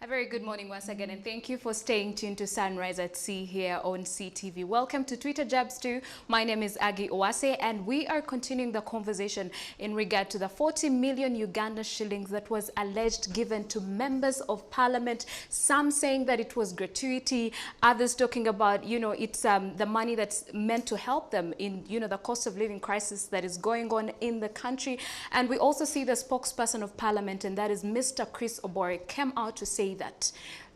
A very good morning once again, and thank you for staying tuned to Sunrise at Sea here on CTV. Welcome to Twitter Jabs 2. My name is Agi Owase, and we are continuing the conversation in regard to the 40 million Uganda shillings that was alleged given to members of parliament. Some saying that it was gratuity, others talking about, it's the money that's meant to help them in, the cost of living crisis that is going on in the country. And we also see the spokesperson of parliament, and that is Mr. Chris Obore, came out to say that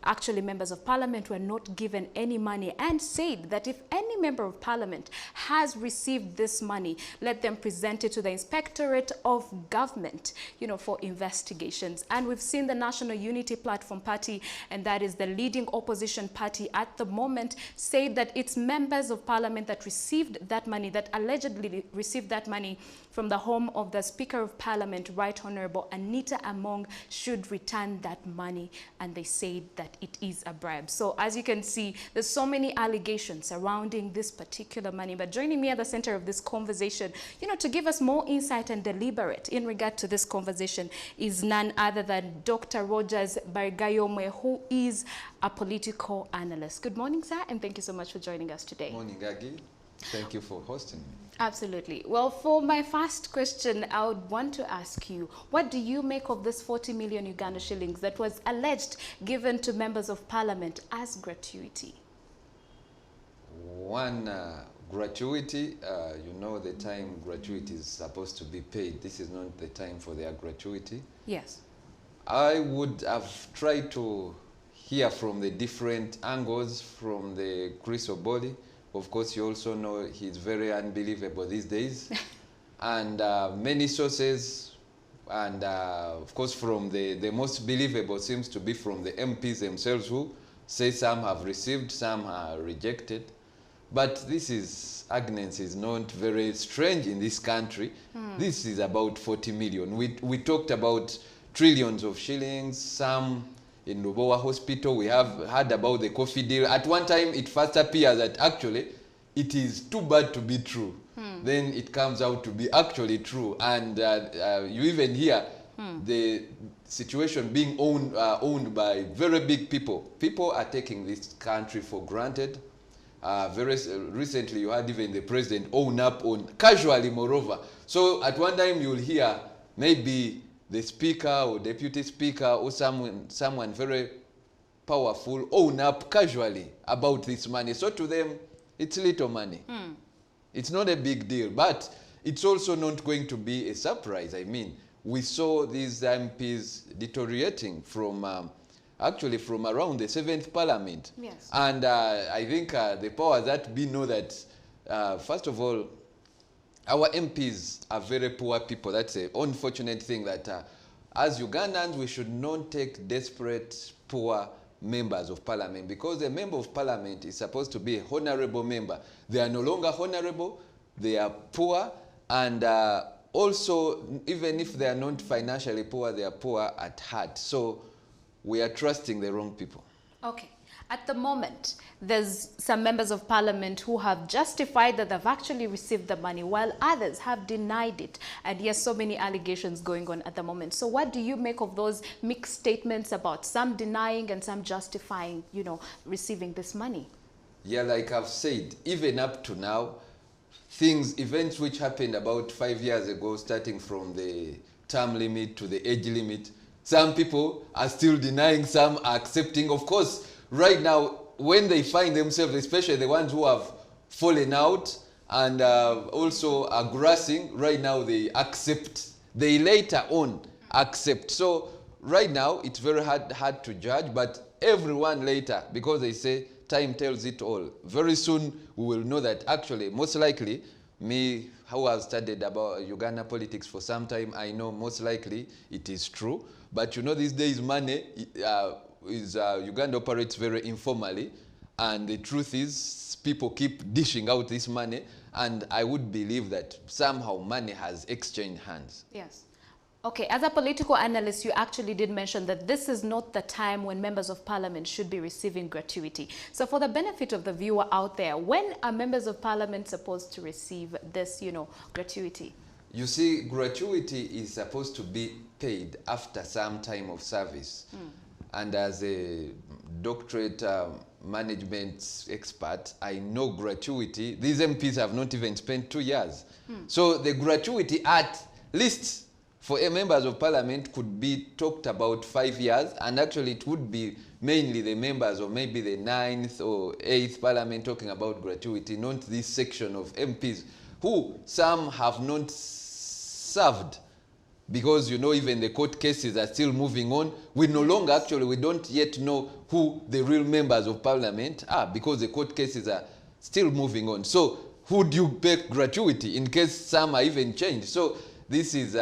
actually members of parliament were not given any money, and said that if any member of parliament has received this money, let them present it to the Inspectorate of Government, for investigations. And we've seen the National Unity Platform Party, and that is the leading opposition party at the moment, say that it's members of parliament that received that money, that allegedly received that money from the home of the Speaker of Parliament, Right Honorable Anita Among, should return that money. And they said that it is a bribe. So as you can see, there's so many allegations surrounding this particular money. But joining me at the center of this conversation, to give us more insight and deliberate in regard to this conversation, is none other than Dr. Rogers Barigayomwe, who is a political analyst. Good morning, sir, and thank you so much for joining us today. Morning, Gagi. Thank you for hosting me. Absolutely. Well, for my first question, I would want to ask you, what do you make of this 40 million Uganda shillings that was alleged given to members of parliament as gratuity? One, gratuity, the time gratuity is supposed to be paid. This is not the time for their gratuity. Yes. I would have tried to hear from the different angles from the Chris Obole. Of course, you also know he's very unbelievable these days. And many sources, and of course from the most believable seems to be from the MPs themselves, who say some have received, some are rejected. But this is, Agnes, is not very strange in this country. This is about 40 million. We talked about trillions of shillings, some in Lubowa Hospital. We have heard about the coffee deal. At one time, it first appears that actually it is too bad to be true. Then it comes out to be actually true. And you even hear the situation being owned by very big people. People are taking this country for granted. Very recently, you had even the president own up on, casually moreover. So at one time, you'll hear maybe the speaker or deputy speaker or someone very powerful own up casually about this money. So to them, it's little money. It's not a big deal, but it's also not going to be a surprise. I mean, we saw these MPs deteriorating from actually from around the 7th Parliament. Yes. And I think the powers that be know that, first of all, our MPs are very poor people. That's an unfortunate thing that as Ugandans, we should not take desperate, poor members of parliament, because a member of parliament is supposed to be a honorable member. They are no longer honorable, they are poor, and also, even if they are not financially poor, they are poor at heart. So we are trusting the wrong people. Okay. At the moment, there's some members of parliament who have justified that they've actually received the money, while others have denied it. And yes, so many allegations going on at the moment. So what do you make of those mixed statements about some denying and some justifying, receiving this money? Yeah, like I've said, even up to now, events which happened about 5 years ago, starting from the term limit to the age limit, some people are still denying, some are accepting. Of course, right now, when they find themselves, especially the ones who have fallen out and also are grassing, right now they accept. They later on accept. So right now, it's very hard to judge, but everyone later, because they say time tells it all. Very soon, we will know that actually, most likely, me, who have studied about Uganda politics for some time, I know most likely it is true. But these days money Uganda operates very informally, and the truth is people keep dishing out this money, and I would believe that somehow money has exchanged hands. Yes. Okay, as a political analyst, you actually did mention that this is not the time when members of parliament should be receiving gratuity. So for the benefit of the viewer out there, when are members of parliament supposed to receive this, gratuity? You see, gratuity is supposed to be paid after some time of service. and as a doctorate management expert, I know gratuity. These MPs have not even spent 2 years. So the gratuity at least for members of parliament could be talked about 5 years, and actually it would be mainly the members of maybe the 9th or 8th parliament talking about gratuity, not this section of MPs who some have not served, because you know even the court cases are still moving on. We no longer actually, we don't yet know who the real members of parliament are, because the court cases are still moving on. So who do you pay gratuity in case some are even changed? So this is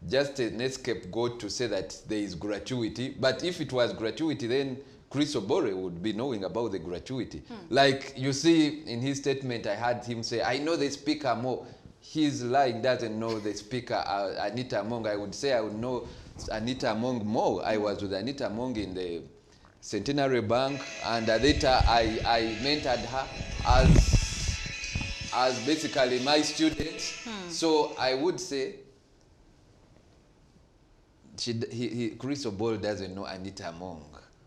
just an scapegoat to say that there is gratuity. But if it was gratuity, then Chris Obore would be knowing about the gratuity. Like you see in his statement, I heard him say, I know the speaker more. He's lying, doesn't know the speaker, Anita Among. I would say I would know Anita Among more. I was with Anita Among in the Centenary Bank, and later I mentored her as basically my student. So I would say Chris Obore doesn't know Anita Among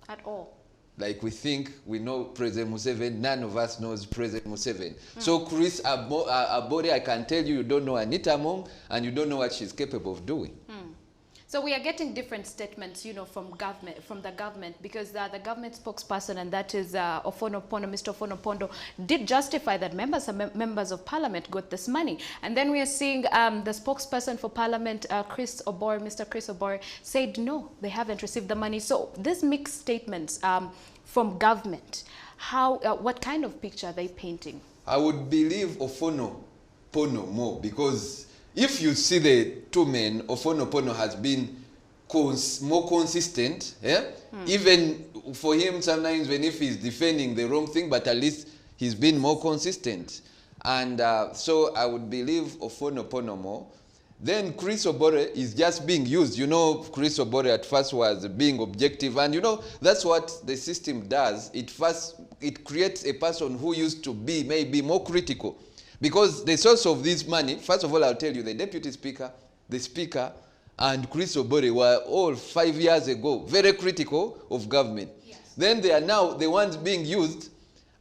at all. Like we know President Museveni, none of us knows President Museveni. So Chris Obore, I can tell you, you don't know Anita Among, and you don't know what she's capable of doing. So we are getting different statements, you know, from the government, because the government spokesperson, and that is Mr. Ofono Pondo, did justify that members of parliament got this money. And then we are seeing the spokesperson for parliament, Mr. Chris Obore, said no, they haven't received the money. So these mixed statements from government, what kind of picture are they painting? I would believe Ofono Pono more, because if you see the two men, Ofono Pono has been more consistent. Even for him, sometimes when if he's defending the wrong thing, but at least he's been more consistent. And so I would believe Ofono Pono more. Then Chris Obore is just being used. You know, Chris Obore at first was being objective, and you know, that's what the system does. It creates a person who used to be maybe more critical. Because the source of this money, first of all, I'll tell you, the deputy speaker, the speaker, and Chris Obore were all 5 years ago very critical of government. Yes. Then they are now the ones being used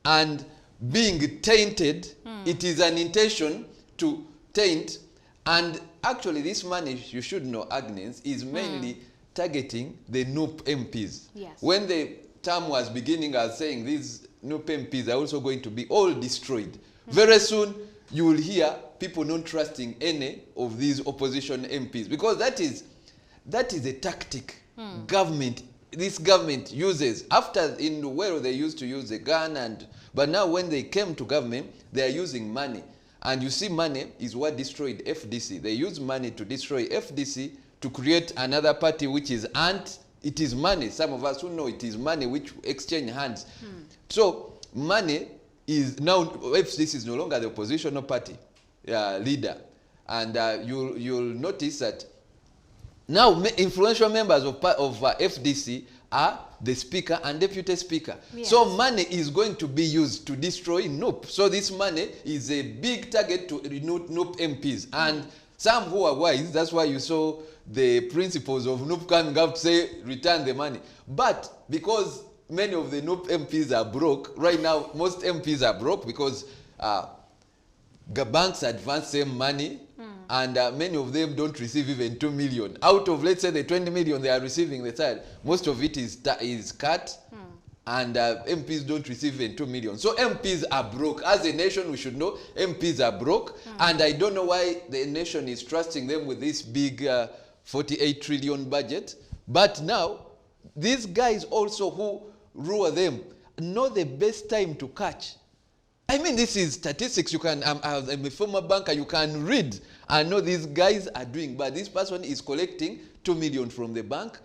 and being tainted. It is an intention to taint. And actually, this money, you should know, Agnes, is mainly targeting the NUP MPs. Yes. When the term was beginning, I was saying these NUP MPs are also going to be all destroyed. Very soon, you will hear people not trusting any of these opposition MPs, because that is a tactic this government uses. After in the world they used to use a gun, but now when they came to government, they are using money. And you see, money is what destroyed FDC. They use money to destroy FDC, to create another party which is it is money. Some of us who know it is money which exchange hands. So money is now, FDC is no longer the oppositional party leader. And you'll notice that now influential members of FDC are the speaker and deputy speaker. Yes. So money is going to be used to destroy NUP. So this money is a big target to NUP MPs. And some who are wise, that's why you saw the principles of NUP coming up to say, return the money. But because many of the NUP MPs are broke, right now most MPs are broke because banks advance them money, and many of them don't receive even 2 million. Out of, let's say, the 20 million they are receiving the third, most of it is cut, and MPs don't receive even 2 million. So MPs are broke. As a nation, we should know MPs are broke, and I don't know why the nation is trusting them with this big 48 trillion budget. But now, these guys also who rule them know the best time to catch. I mean, this is statistics. You can, I'm a former banker, you can read and know these guys are doing, but this person is collecting 2 million from the bank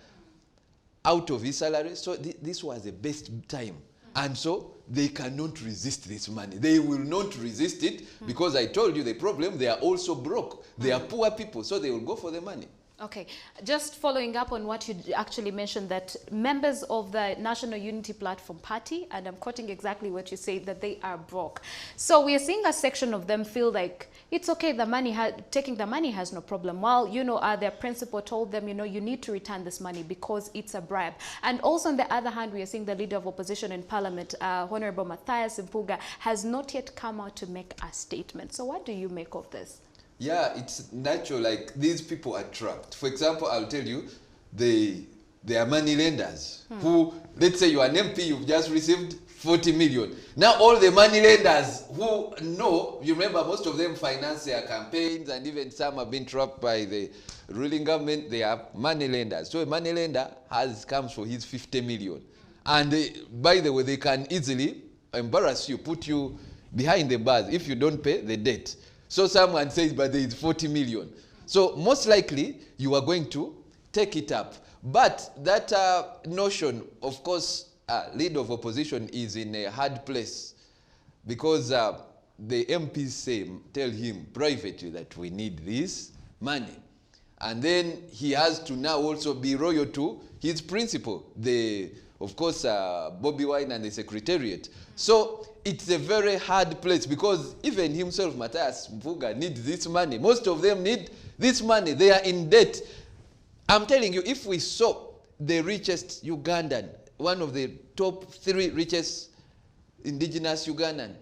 out of his salary. So this was the best time. And so they cannot resist this money. They will not resist it because I told you the problem, they are also broke. They are poor people, so they will go for the money. Okay, just following up on what you actually mentioned, that members of the National Unity Platform Party, and I'm quoting exactly what you say, that they are broke. So we are seeing a section of them feel like it's okay, the money, taking the money has no problem. While, you know, their principal told them, you know, you need to return this money because it's a bribe. And also on the other hand, we are seeing the leader of opposition in Parliament, Honorable Matthias Mpuga, has not yet come out to make a statement. So what do you make of this? Yeah, it's natural. Like, these people are trapped. For example, I'll tell you, they are money lenders who, let's say you're an MP, you've just received 40 million. Now all the money lenders who know, you remember most of them finance their campaigns, and even some have been trapped by the ruling government. They are money lenders. So a money lender comes for his 50 million. And by the way, they can easily embarrass you, put you behind the bars if you don't pay the debt. So someone says, but there is 40 million. So most likely, you are going to take it up. But that notion, of course, leader of opposition is in a hard place, because the MPs tell him privately that we need this money. And then he has to now also be loyal to his principal, of course, Bobby Wine and the Secretariat. So it's a very hard place, because even himself, Matthias Mpuga, needs this money. Most of them need this money. They are in debt. I'm telling you, if we saw the richest Ugandan, one of the top 3 richest indigenous Ugandan,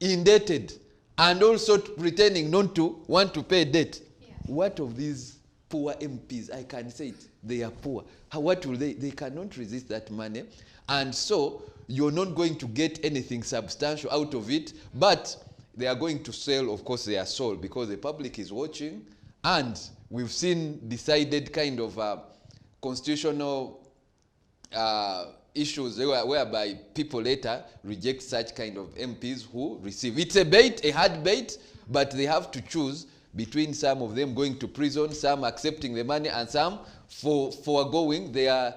indebted, and also pretending not to want to pay debt, what of these poor MPs? I can say it, they are poor. What will they? They cannot resist that money. And so you're not going to get anything substantial out of it, but they are going to sell, of course, their soul, because the public is watching. And we've seen decided kind of constitutional issues whereby people later reject such kind of MPs who receive. It's a bait, a hard bait, but they have to choose between some of them going to prison, some accepting the money, and some foregoing their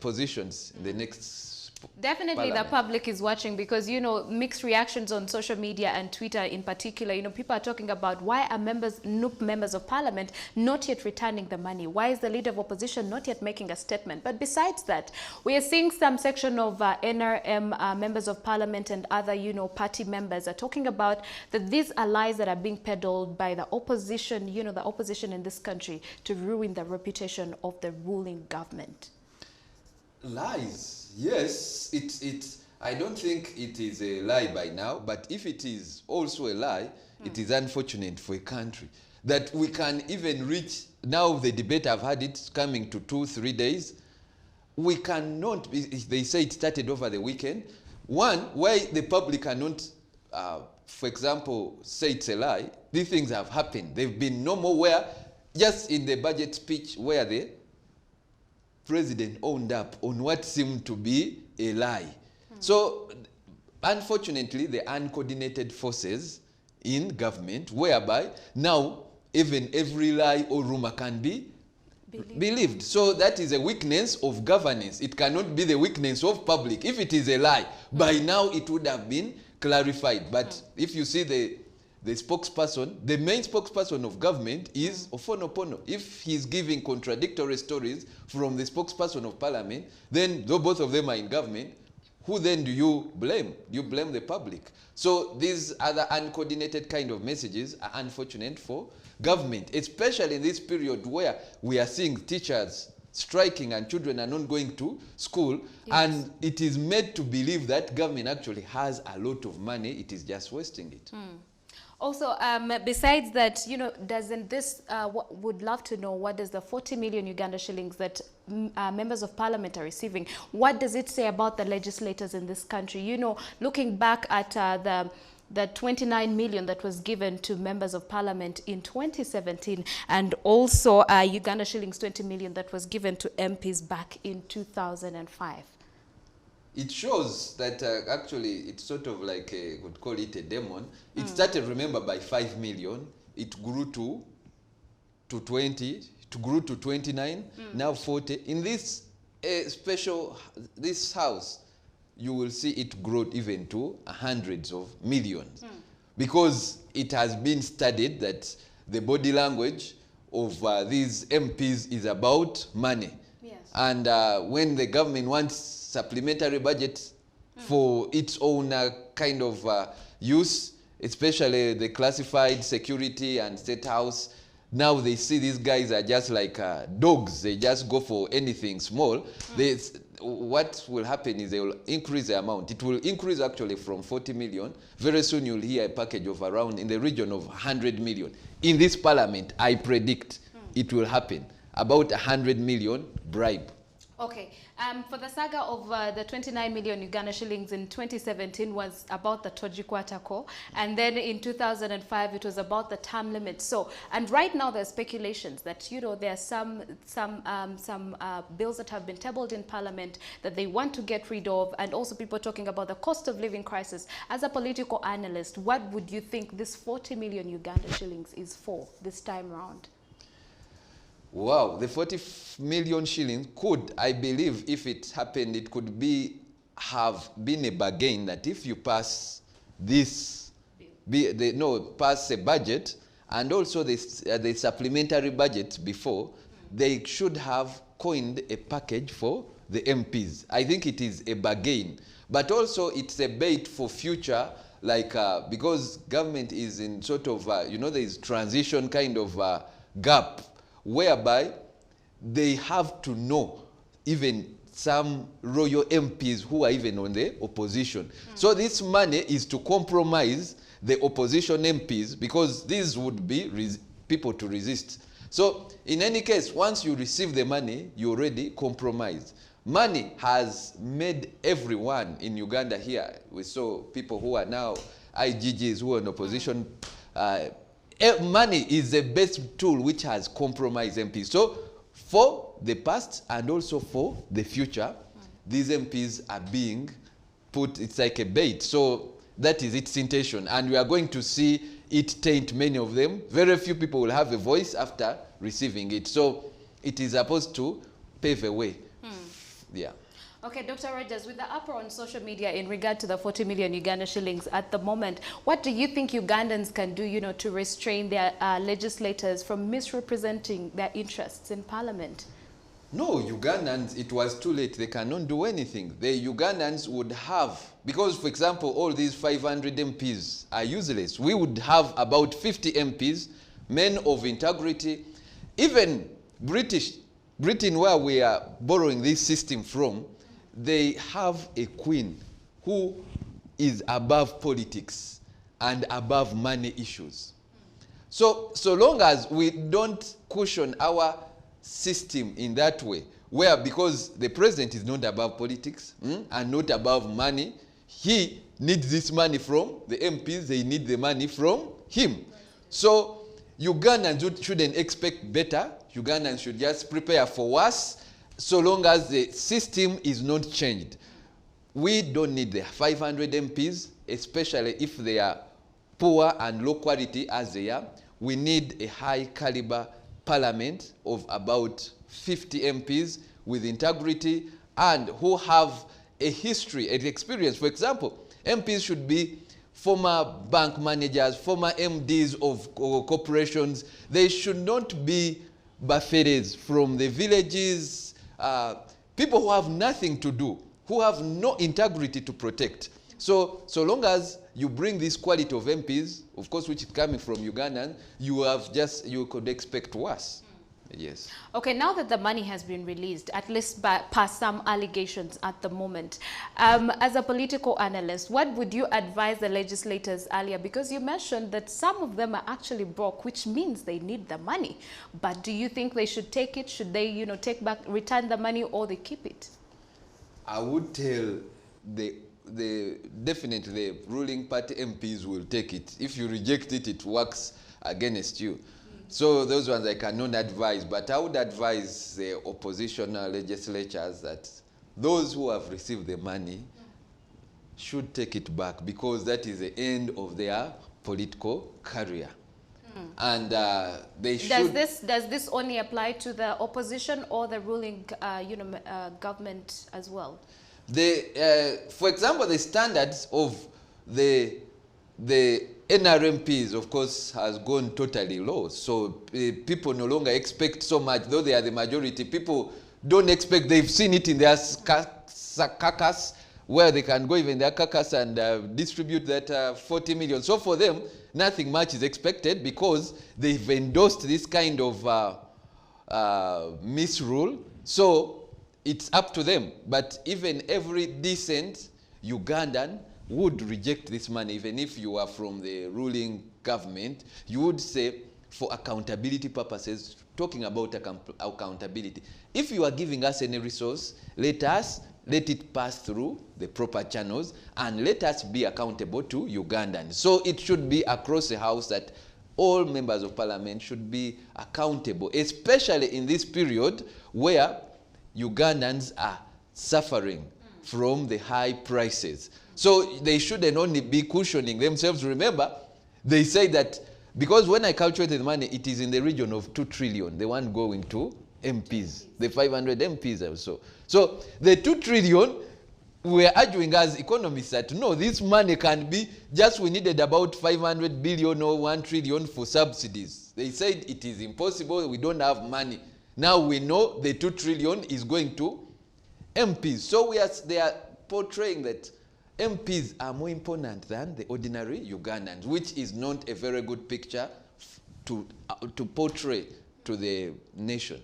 positions in the next Definitely Parliament. The public is watching, because, you know, mixed reactions on social media and Twitter in particular. You know, people are talking about, why are NUP members of Parliament not yet returning the money? Why is the leader of opposition not yet making a statement? But besides that, we are seeing some section of NRM members of Parliament and other, you know, party members are talking about that these are lies that are being peddled by the opposition, you know, the opposition in this country, to ruin the reputation of the ruling government. Lies. Yes, I don't think it is a lie by now, but if it is also a lie, it is unfortunate for a country that we can even reach, now the debate, I've had it coming to 2-3 days, we cannot, they say it started over the weekend. One, why the public cannot, for example, say it's a lie. These things have happened. They've been no more where, just in the budget speech, where the president owned up on what seemed to be a lie. So, unfortunately, the uncoordinated forces in government, whereby now even every lie or rumor can be believed. So that is a weakness of governance. It cannot be the weakness of public. If it is a lie, by now it would have been clarified. But if you see the spokesperson, the main spokesperson of government is Ofonopono. If he's giving contradictory stories from the spokesperson of Parliament, then though both of them are in government, who then do you blame? You blame the public. So these other uncoordinated kind of messages are unfortunate for government, especially in this period where we are seeing teachers striking and children are not going to school, and it is made to believe that government actually has a lot of money, it is just wasting it. Also, besides that, you know, doesn't this, would love to know, what does the 40 million Uganda shillings that members of Parliament are receiving, what does it say about the legislators in this country? You know, looking back at the 29 million that was given to members of Parliament in 2017, and also Uganda shillings 20 million that was given to MPs back in 2005. It shows that actually it's sort of like would call it a demon. It started, remember, by 5 million. It grew to 20. It grew to 29. Now 40. In this this house, you will see it grow even to hundreds of millions, because it has been studied that the body language of these MPs is about money. Yes. And when the government wants supplementary budget for its own kind of use, especially the classified security and state house, now they see these guys are just like dogs. They just go for anything small. What will happen is they will increase the amount. It will increase actually from 40 million. Very soon you'll hear a package of around in the region of 100 million. In this parliament, I predict it will happen. About 100 million bribe. Okay. For the saga of the 29 million Uganda shillings in 2017 was about the Tojikwata Ko, and then in 2005 it was about the term limit. So, and right now there's speculations that, you know, there are some bills that have been tabled in Parliament that they want to get rid of, and also people talking about the cost of living crisis. As a political analyst, what would you think this 40 million Uganda shillings is for this time round? Wow, the 40 million shillings could, I believe, if it happened, it could have been a bargain that if you pass this, pass a budget, and also the supplementary budget before, they should have coined a package for the MPs. I think it is a bargain, but also it's a bait for future, like because government is in sort of, you know, there is transition kind of gap, whereby they have to know even some royal MPs who are even on the opposition. So this money is to compromise the opposition MPs, because these would be people to resist. So in any case, once you receive the money, you already compromised. Money has made everyone in Uganda here. We saw people who are now IGGs who are in opposition. Money is the best tool which has compromised MPs. So for the past and also for the future, these MPs are being put, it's like a bait. So that is its intention. And we are going to see it taint many of them. Very few people will have a voice after receiving it. So it is supposed to pave a way. Yeah. Okay, Dr. Rogers, with the uproar on social media in regard to the 40 million Uganda shillings at the moment, what do you think Ugandans can do, you know, to restrain their legislators from misrepresenting their interests in Parliament? No, Ugandans, it was too late. They cannot do anything. The Ugandans would have, because, for example, all these 500 MPs are useless. We would have about 50 MPs, men of integrity. Even Britain, where we are borrowing this system from, they have a queen who is above politics and above money issues. So long as we don't cushion our system in that way, where because the president is not above politics and not above money, he needs this money from the MPs, they need the money from him. So Ugandans shouldn't expect better. Ugandans should just prepare for worse, so long as the system is not changed. We don't need the 500 MPs, especially if they are poor and low quality as they are. We need a high caliber parliament of about 50 MPs with integrity and who have a history, an experience. For example, MPs should be former bank managers, former MDs of corporations. They should not be buffets from the villages, people who have nothing to do, who have no integrity to protect. So long as you bring this quality of MPs, of course, which is coming from Uganda, you could expect worse. Yes. Okay, now that the money has been released, at least past some allegations at the moment, as a political analyst, what would you advise the legislators earlier? Because you mentioned that some of them are actually broke, which means they need the money. But do you think they should take it? Should they, you know, return the money, or they keep it? I would tell definitely the ruling party MPs will take it. If you reject it, it works against you. So those ones I cannot advise, but I would advise the oppositional legislatures that those who have received the money should take it back, because that is the end of their political career. And they should... Does this only apply to the opposition or the ruling government as well? For example, the standards of the NRMPs, of course, has gone totally low. So people no longer expect so much, though they are the majority. People don't expect, they've seen it in their carcass, where they can go even their carcass and distribute that 40 million. So for them, nothing much is expected because they've endorsed this kind of misrule. So it's up to them. But even every decent Ugandan would reject this money. Even if you are from the ruling government, you would say, for accountability purposes, talking about accountability, if you are giving us any resource, let it pass through the proper channels and let us be accountable to Ugandans. So it should be across the house that all members of parliament should be accountable, especially in this period where Ugandans are suffering from the high prices. So they shouldn't only be cushioning themselves. Remember, they say that, because when I calculated the money, it is in the region of 2 trillion, the one going to MPs, the 500 MPs also. So the 2 trillion, we are arguing as economists that no, this money can be, just we needed about 500 billion or 1 trillion for subsidies. They said it is impossible, we don't have money. Now we know the 2 trillion is going to MPs. So they are portraying that MPs are more important than the ordinary Ugandans, which is not a very good picture to portray to the nation.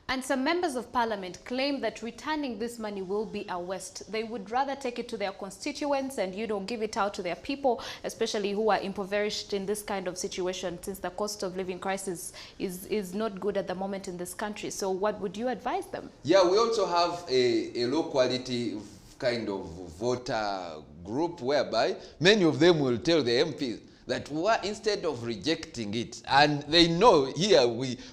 And some members of parliament claim that returning this money will be a waste. They would rather take it to their constituents and, give it out to their people, especially who are impoverished in this kind of situation, since the cost of living crisis is not good at the moment in this country. So what would you advise them? Yeah, we also have a low quality kind of voter group whereby many of them will tell the MPs that instead of rejecting it, and they know here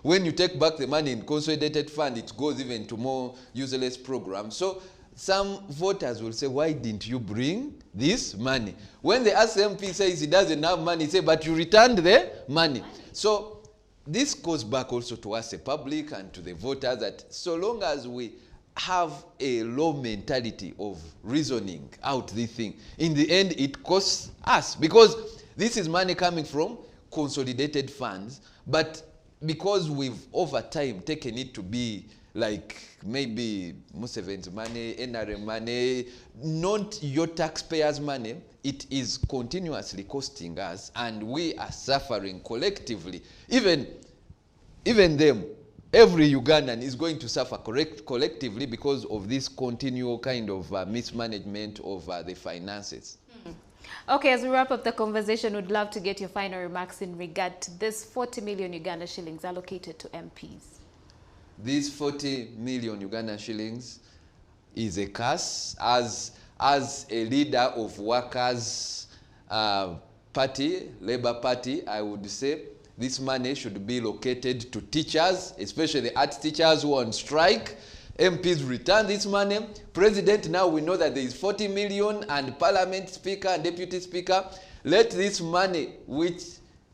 when you take back the money in consolidated fund, it goes even to more useless programs. So some voters will say, why didn't you bring this money? When the MP says he doesn't have money, say, but you returned the money. So this goes back also to us, the public, and to the voters, that so long as we have a low mentality of reasoning out this thing, in the end it costs us, because this is money coming from consolidated funds, but because we've over time taken it to be like maybe Museveni's money, NRM money, not your taxpayers' money, it is continuously costing us, and we are suffering collectively. Even them, every Ugandan is going to suffer collectively because of this continual kind of mismanagement of the finances. Okay, as we wrap up the conversation, we'd love to get your final remarks in regard to this 40 million Uganda shillings allocated to MPs. These 40 million Uganda shillings is a curse. As a leader of workers' party, Labour Party, I would say this money should be located to teachers, especially the art teachers who are on strike. MPs return this money. President, now we know that there is 40 million, and Parliament Speaker and Deputy Speaker, let this money which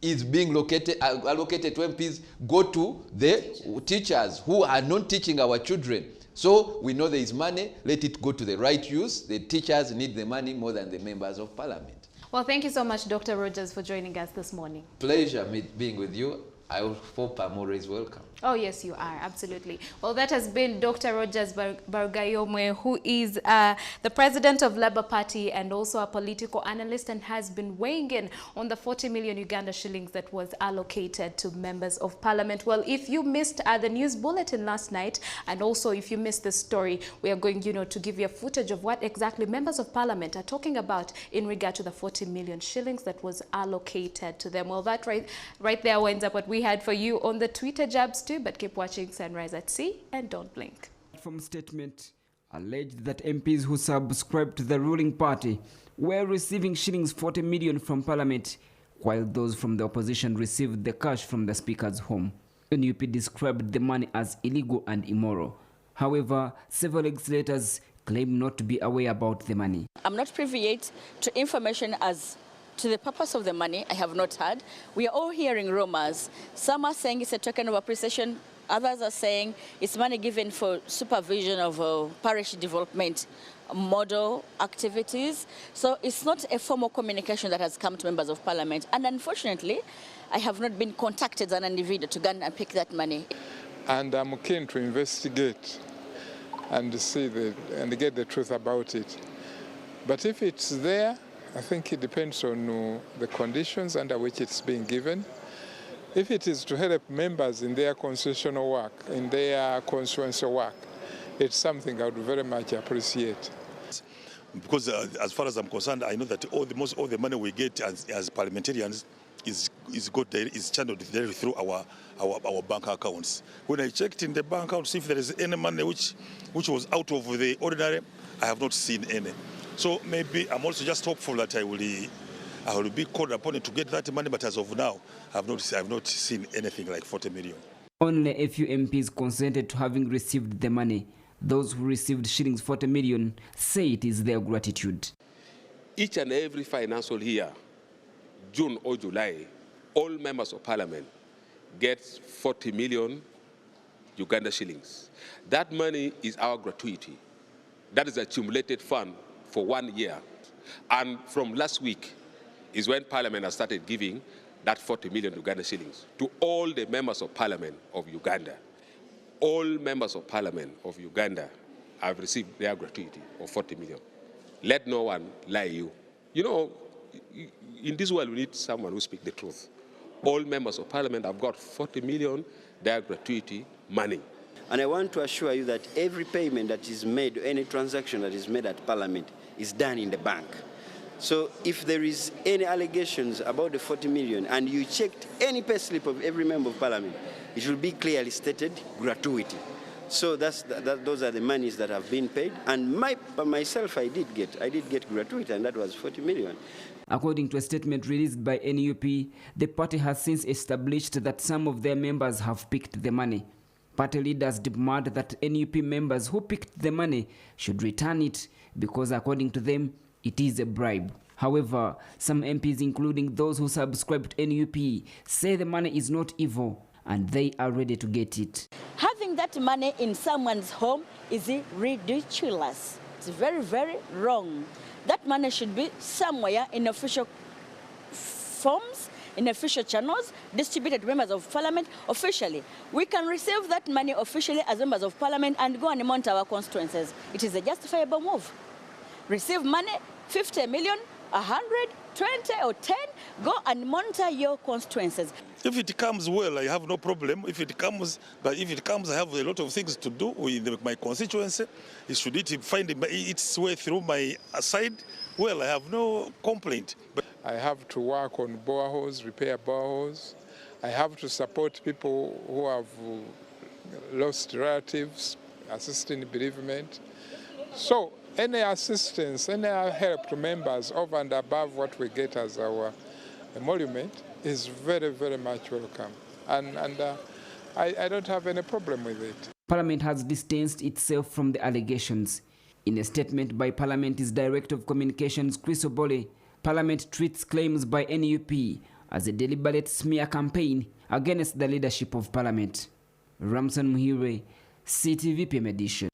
is being allocated to MPs go to the teachers who are not teaching our children. So we know there is money, let it go to the right use. The teachers need the money more than the members of Parliament. Well, thank you so much, Dr. Rogers, for joining us this morning. Pleasure being with you. I hope I'm always welcome. Oh, yes, you are. Absolutely. Well, that has been Dr. Rogers Barugayomwe, who is the president of Labour Party and also a political analyst, and has been weighing in on the 40 million Uganda shillings that was allocated to members of parliament. Well, if you missed the news bulletin last night, and also if you missed the story, we are going, to give you a footage of what exactly members of parliament are talking about in regard to the 40 million shillings that was allocated to them. Well, that right there winds up what we had for you on the Twitter jabs too, but keep watching Sunrise at Sea and don't blink. From statement alleged that MPs who subscribed to the ruling party were receiving shillings 40 million from Parliament, while those from the opposition received the cash from the Speaker's home. NUP described the money as illegal and immoral. However, several legislators claim not to be aware about the money. I'm not privy yet to information as to the purpose of the money. I have not heard. We are all hearing rumors. Some are saying it's a token of appreciation. Others are saying it's money given for supervision of parish development. model activities. So it's not a formal communication that has come to members of parliament. And unfortunately, I have not been contacted as an individual to go and pick that money. And I'm keen to investigate and see and get the truth about it. But if it's there, I think it depends on the conditions under which it's being given. If it is to help members in their constitutional work, in their constituency work, it's something I would very much appreciate. Because as far as I'm concerned, I know that all the money we get as parliamentarians is channeled through our bank accounts. When I checked in the bank accounts, if there is any money which was out of the ordinary, I have not seen any. So maybe I'm also just hopeful that I will be called upon to get that money, but as of now, I have not seen anything like 40 million. Only a few MPs consented to having received the money. Those who received shillings 40 million say it is their gratitude. Each and every financial year, June or July, all members of parliament get 40 million Uganda shillings. That money is our gratuity. That is accumulated fund for 1 year. And from last week is when parliament has started giving that 40 million Uganda shillings to all the members of parliament of Uganda. All members of parliament of Uganda have received their gratuity of 40 million. Let no one lie you. You know, in this world we need someone who speaks the truth. All members of parliament have got 40 million their gratuity money. And I want to assure you that every payment that is made, any transaction that is made at parliament is done in the bank. So if there is any allegations about the 40 million and you checked any payslip of every member of parliament, it will be clearly stated gratuity. So those are the monies that have been paid. And myself, I did get gratuity, and that was 40 million. According to a statement released by NUP, the party has since established that some of their members have picked the money. Party leaders demand that NUP members who picked the money should return it because, according to them, it is a bribe. However, some MPs, including those who subscribed to NUP, say the money is not evil and they are ready to get it. Having that money in someone's home is ridiculous. It's very, very wrong. That money should be somewhere in official forms, in official channels, distributed to members of parliament officially. We can receive that money officially as members of parliament and go and monitor our constituencies. It is a justifiable move. Receive money, 50 million, 100, 20 or 10, go and monitor your constituencies. If it comes well, I have no problem. But if it comes, I have a lot of things to do with my constituency. Should it find its way through my side, well, I have no complaint. But I have to work on boreholes, repair boreholes. I have to support people who have lost relatives, assisting bereavement. So any assistance, any help to members over and above what we get as our emolument is very, very much welcome. And I don't have any problem with it. Parliament has distanced itself from the allegations. In a statement by Parliament's Director of Communications, Chris Obole, Parliament treats claims by NUP as a deliberate smear campaign against the leadership of Parliament. Ramson Muhire, CTV PM edition.